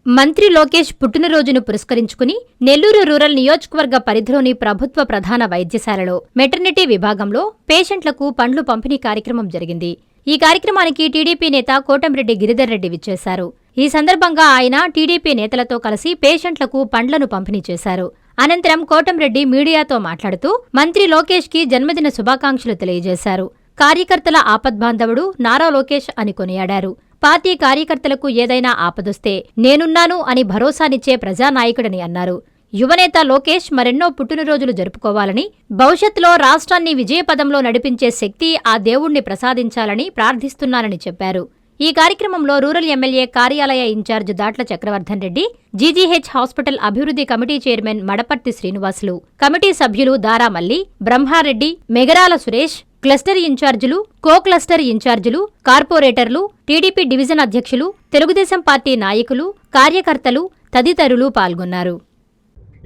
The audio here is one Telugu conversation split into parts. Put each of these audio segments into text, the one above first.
మంత్రి లోకేష్ పుట్టినరోజును పురస్కరించుకుని నెల్లూరు రూరల్ నియోజకవర్గ పరిధిలోని ప్రభుత్వ ప్రధాన వైద్యశాలలో మెటర్నిటీ విభాగంలో పేషెంట్లకు పండ్లు పంపిణీ కార్యక్రమం జరిగింది. ఈ కార్యక్రమానికి టీడీపీ నేత కోటంరెడ్డి గిరిధర్ రెడ్డి విచ్చేశారు. ఈ సందర్భంగా ఆయన టీడీపీ నేతలతో కలిసి పేషెంట్లకు పండ్లను పంపిణీ చేశారు. అనంతరం కోటంరెడ్డి మీడియాతో మాట్లాడుతూ మంత్రి లోకేష్ కి జన్మదిన శుభాకాంక్షలు తెలియజేశారు. కార్యకర్తల ఆపద్బాంధవుడు నారా లోకేష్ అని కొనియాడారు. పార్టీ కార్యకర్తలకు ఏదైనా ఆపదొస్తే నేనున్నాను అని భరోసానిచ్చే ప్రజానాయకుడని అన్నారు. యువనేత లోకేష్ మరెన్నో పుట్టినరోజులు జరుపుకోవాలని, భవిష్యత్తులో రాష్ట్రాన్ని విజయపదంలో నడిపించే శక్తి ఆ దేవుణ్ణి ప్రసాదించాలని ప్రార్థిస్తున్నానని చెప్పారు. ఈ కార్యక్రమంలో రూరల్ ఎమ్మెల్యే కార్యాలయ in-charge Datla Chakravardhan Reddy, GGH hospital అభివృద్ధి committee chairman Madaparthi Srinivasulu, committee సభ్యులు దారామల్లి, బ్రహ్మారెడ్డి, మెగరాల సురేష్, క్లస్టర్ ఇన్ఛార్జీలు, కో క్లస్టర్ ఇన్ఛార్జీలు, కార్పొరేటర్లు, టీడీపీ డివిజన్ అధ్యక్షులు, తెలుగుదేశం పార్టీ నాయకులు, కార్యకర్తలు తదితరులు పాల్గొన్నారు.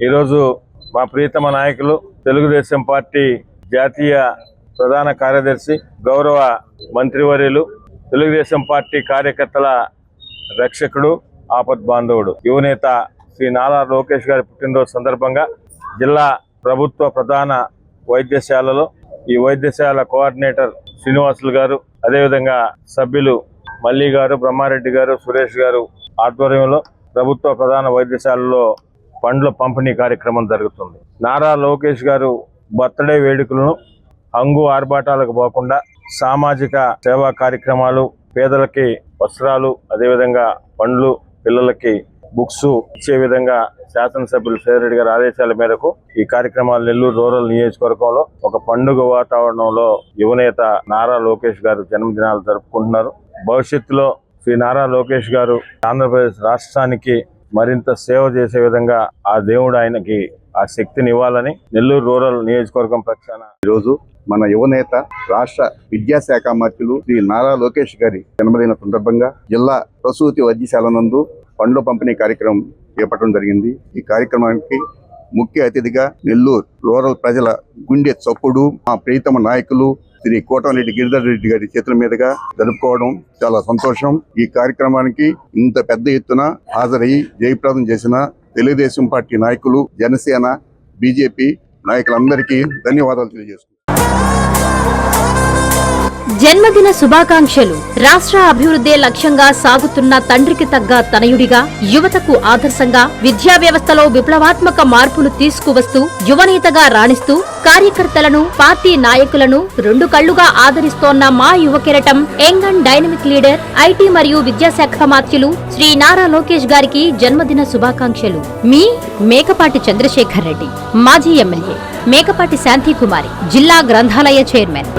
ఈరోజు మా ప్రియతమ నాయకులు, తెలుగుదేశం పార్టీ జాతీయ ప్రధాన కార్యదర్శి, గౌరవ మంత్రివర్యులు, తెలుగుదేశం పార్టీ కార్యకర్తల రక్షకుడు, ఆపద్బాంధవుడు, యువనేత శ్రీ నారా లోకేష్ గారి పుట్టినరోజు సందర్భంగా జిల్లా ప్రభుత్వ ప్రధాన వైద్యశాలలో ఈ వైద్యశాల కోఆర్డినేటర్ శ్రీనివాసులు గారు, అదేవిధంగా సభ్యులు మల్లి గారు, బ్రహ్మారెడ్డి గారు, సురేష్ గారు ఆధ్వర్యంలో ప్రభుత్వ ప్రధాన వైద్యశాలలో పండ్ల పంపిణీ కార్యక్రమం జరుగుతుంది. నారా లోకేష్ గారు బర్త్డే వేడుకలను హంగు ఆర్భాటాలకు పోకుండా సామాజిక సేవా కార్యక్రమాలు, పేదలకి వస్త్రాలు, అదేవిధంగా పండ్లు, పిల్లలకి బుక్స్ ఇచ్చే విధంగా శాసనసభ్యులు సేరెడ్డి గారి ఆదేశాల మేరకు ఈ కార్యక్రమాలు నెల్లూరు రూరల్ నియోజకవర్గంలో ఒక పండుగ వాతావరణంలో యువనేత నారా లోకేష్ గారు జన్మదినాలు జరుపుకుంటున్నారు. భవిష్యత్తులో శ్రీ నారా లోకేష్ గారు ఆంధ్రప్రదేశ్ రాష్ట్రానికి మరింత సేవ చేసే విధంగా ఆ దేవుడు ఆయనకి ఆ శక్తిని ఇవ్వాలని నెల్లూరు రూరల్ నియోజకవర్గం పక్షాన ఈరోజు మన యువనేత రాష్ట్ర విద్యాశాఖ మంత్రులు శ్రీ నారా లోకేష్ గారి జన్మదిన సందర్భంగా జిల్లా ప్రసూతి వైద్యశాల నందు పండ్ల పంపిణీ కార్యక్రమం చేపట్టడం జరిగింది. ఈ కార్యక్రమానికి ముఖ్య అతిథిగా నెల్లూరు రూరల్ ప్రజల గుండె చప్పుడు, మా ప్రియతమ నాయకులు శ్రీ కోటంరెడ్డి గిరిధర్ రెడ్డి గారి చేతుల మీదుగా జరుపుకోవడం చాలా సంతోషం. ఈ కార్యక్రమానికి ఇంత పెద్ద ఎత్తున హాజరయ్యి జయప్రదం చేసిన తెలుగుదేశం పార్టీ నాయకులు, జనసేన, బీజేపీ నాయకులందరికీ ధన్యవాదాలు తెలియజేస్తున్నాను. జన్మదిన శుభాకాంక్షలు. రాష్ట్ర అభివృద్ధే లక్ష్యంగా సాగుతున్న తండ్రికి తగ్గ తనయుడిగా, యువతకు ఆదర్శంగా, విద్యా వ్యవస్థలో విప్లవాత్మక మార్పులు తీసుకువస్తూ యువనేతగా రాణిస్తూ కార్యకర్తలను, పార్టీ నాయకులను రెండు కళ్లుగా ఆదరిస్తోన్న మా యువ కెరటం, young and dynamic leader, IT మరియు విద్యాశాఖ మాత్యులు శ్రీ నారా లోకేష్ గారికి జన్మదిన శుభాకాంక్షలు. మీ మేకపాటి చంద్రశేఖర్ రెడ్డి, మాజీ ఎమ్మెల్యే, మేకపాటి శాంతికుమారి, జిల్లా గ్రంథాలయ చైర్మన్.